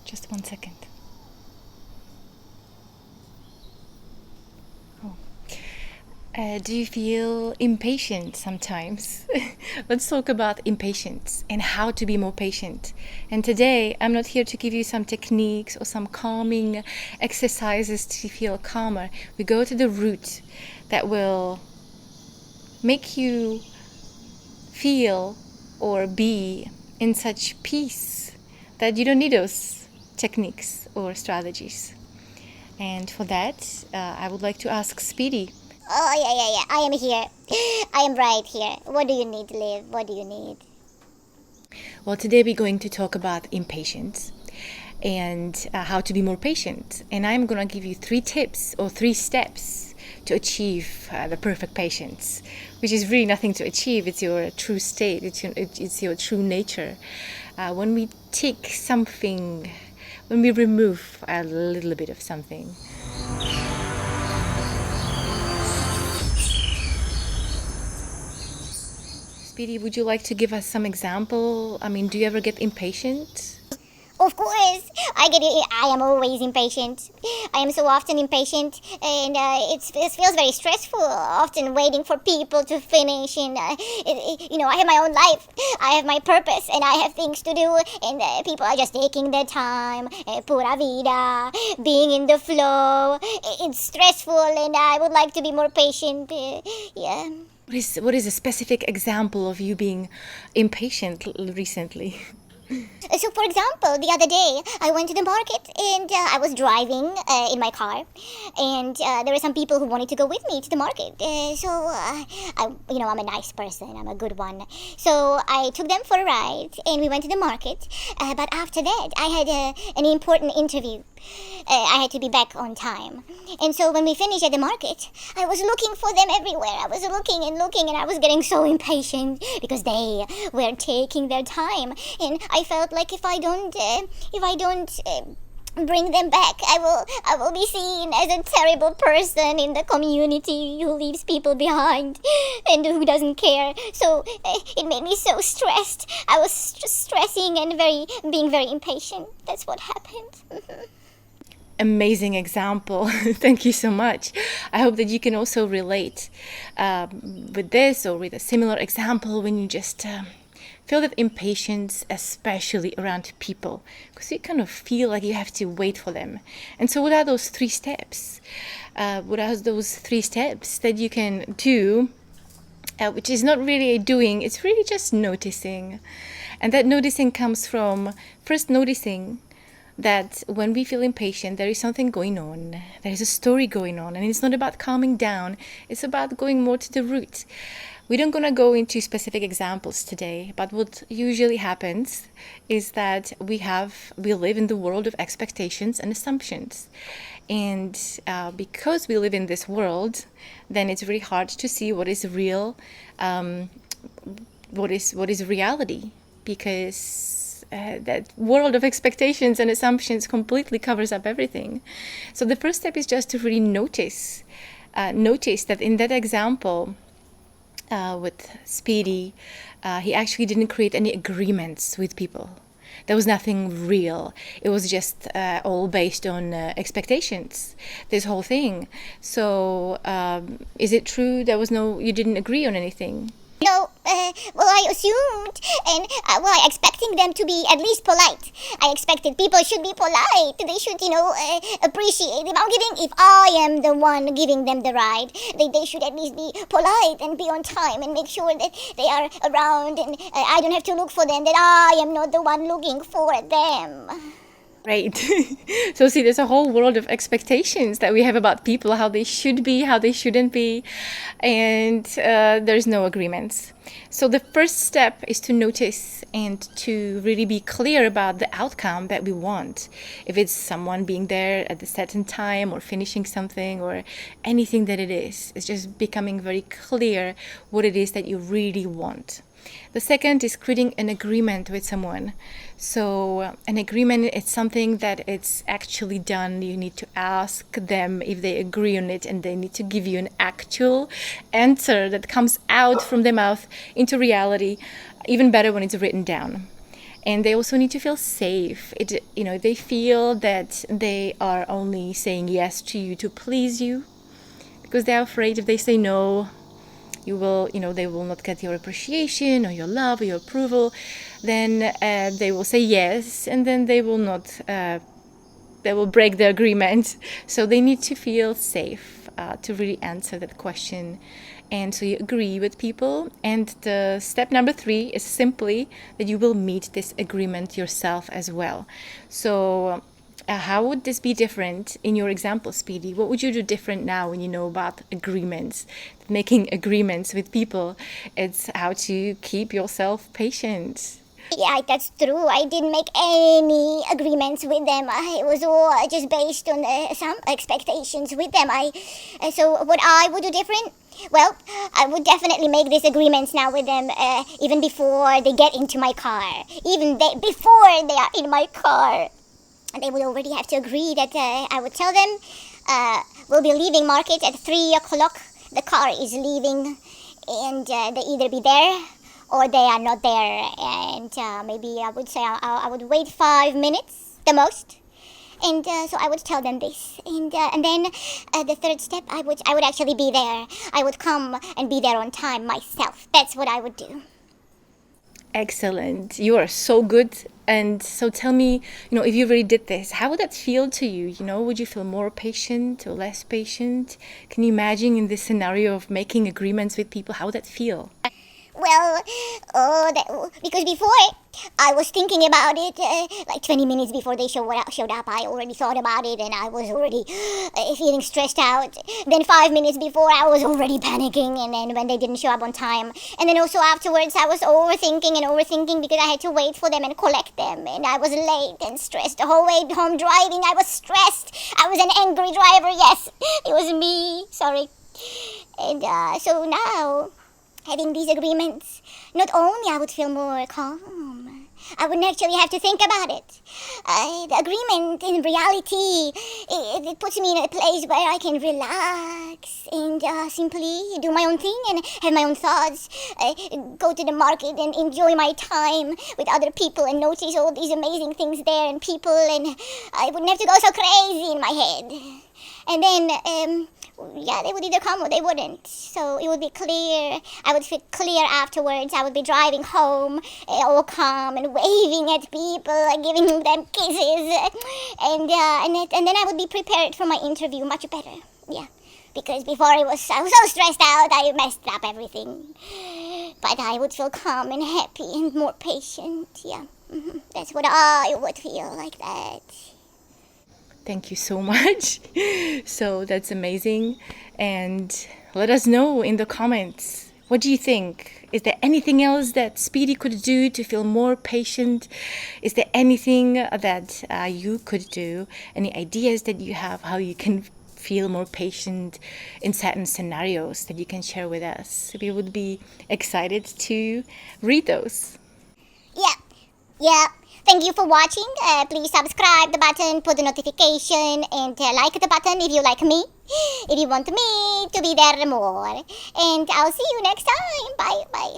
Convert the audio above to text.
Just 1 second. Oh. Do you feel impatient sometimes? Let's talk about impatience and how to be more patient. And today, I'm not here to give you some techniques or some calming exercises to feel calmer. We go to the root that will make you feel or be in such peace that you don't need those techniques or strategies. And for that, I would like to ask Speedy. Oh, yeah. I am here. I am right here. What do you need, Liv? What do you need? Well, today we're going to talk about impatience and how to be more patient. And I'm going to give you 3 tips or 3 steps to achieve the perfect patience, which is really nothing to achieve. It's your true state. It's your true nature. When we take something, when we remove a little bit of something, Speedy, would you like to give us some example? I mean, do you ever get impatient? Of course, I am always impatient. I am so often impatient, and it feels very stressful. Often waiting for people to finish, and I have my own life. I have my purpose, and I have things to do. And people are just taking their time, pura vida, being in the flow. It's stressful, and I would like to be more patient. Yeah. What is a specific example of you being impatient recently? So, for example, the other day I went to the market and I was driving in my car, and there were some people who wanted to go with me to the market. I'm a nice person. I'm a good one. So I took them for a ride, and we went to the market. But after that, I had an important interview. I had to be back on time. And so when we finished at the market, I was looking for them everywhere. I was looking, and I was getting so impatient because they were taking their time. And I felt like if I don't bring them back, I will be seen as a terrible person in the community who leaves people behind and who doesn't care. So it made me so stressed. I was stressing and being very impatient. That's what happened. Amazing example. Thank you so much. I hope that you can also relate with this or with a similar example when you just feel that impatience, especially around people, because you kind of feel like you have to wait for them. And so what are those 3 steps? What are those 3 steps that you can do, which is not really a doing, it's really just noticing. And that noticing comes from first noticing that when we feel impatient, there is something going on. There is a story going on, and it's not about calming down. It's about going more to the root. We don't gonna go into specific examples today, but what usually happens is that we live in the world of expectations and assumptions. And because we live in this world, then it's really hard to see what is real, what is reality, because that world of expectations and assumptions completely covers up everything. So the first step is just to really notice that in that example with Speedy, he actually didn't create any agreements with people. There was nothing real. It was just all based on expectations, this whole thing. So is it true you didn't agree on anything? No, I assumed, and I expecting them to be at least polite. I expected people should be polite. They should, appreciate. If I am the one giving them the ride, they should at least be polite and be on time and make sure that they are around, and I don't have to look for them. That I am not the one looking for them. Right. So see, there's a whole world of expectations that we have about people, how they should be, how they shouldn't be, and there's no agreements. So the first step is to notice and to really be clear about the outcome that we want. If it's someone being there at a certain time or finishing something or anything that it is, it's just becoming very clear what it is that you really want. The second is creating an agreement with someone. So an agreement is something that it's actually done. You need to ask them if they agree on it, and they need to give you an actual answer that comes out from their mouth into reality, even better when it's written down. And they also need to feel safe. They feel that they are only saying yes to you to please you, because they're afraid if they say no, they will not get your appreciation or your love or your approval. Then they will say yes, and then they will not. They will break the agreement. So they need to feel safe to really answer that question. And so you agree with people. And the step number 3 is simply that you will meet this agreement yourself as well. So how would this be different in your example, Speedy? What would you do different now when you know about agreements? Making agreements with people. It's how to keep yourself patient. Yeah, that's true. I didn't make any agreements with them. It was all just based on some expectations with them. So what I would do different? Well, I would definitely make these agreements now with them even before they get into my car. Before they are in my car. They would already have to agree that I would tell them we'll be leaving market at 3 o'clock. The car is leaving, and they either be there or they are not there. And maybe I would say I would wait 5 minutes the most. And so I would tell them this, and then the third step, I would actually be there. I would come and be there on time myself. That's what I would do. Excellent. You are so good. And so tell me, if you really did this, how would that feel to you? Would you feel more patient or less patient? Can you imagine in this scenario of making agreements with people, how would that feel? Well, because before I was thinking about it, like 20 minutes before they showed up, I already thought about it, and I was already feeling stressed out. Then 5 minutes before, I was already panicking, and then when they didn't show up on time, and then also afterwards, I was overthinking because I had to wait for them and collect them, and I was late and stressed the whole way home driving. I was stressed. I was an angry driver. Yes, it was me. Sorry. And so now, having these agreements, not only I would feel more calm, I would naturally have to think about it. The agreement in reality, it puts me in a place where I can relax and simply do my own thing and have my own thoughts, go to the market and enjoy my time with other people and notice all these amazing things there and people, and I wouldn't have to go so crazy in my head. And then, they would either come or they wouldn't. So it would be clear. I would feel clear afterwards. I would be driving home, all calm and waving at people, giving them kisses, and then I would be prepared for my interview much better. Yeah, because before I was so stressed out, I messed up everything. But I would feel calm and happy and more patient. Yeah, that's what I would feel like that. Thank you so much. So that's amazing. And let us know in the comments. What do you think? Is there anything else that Speedy could do to feel more patient? Is there anything that you could do? Any ideas that you have how you can feel more patient in certain scenarios that you can share with us? We would be excited to read those. Yeah. Thank you for watching. Please subscribe the button, put the notification, and like the button if you like me. If you want me to be there more. And I'll see you next time. Bye.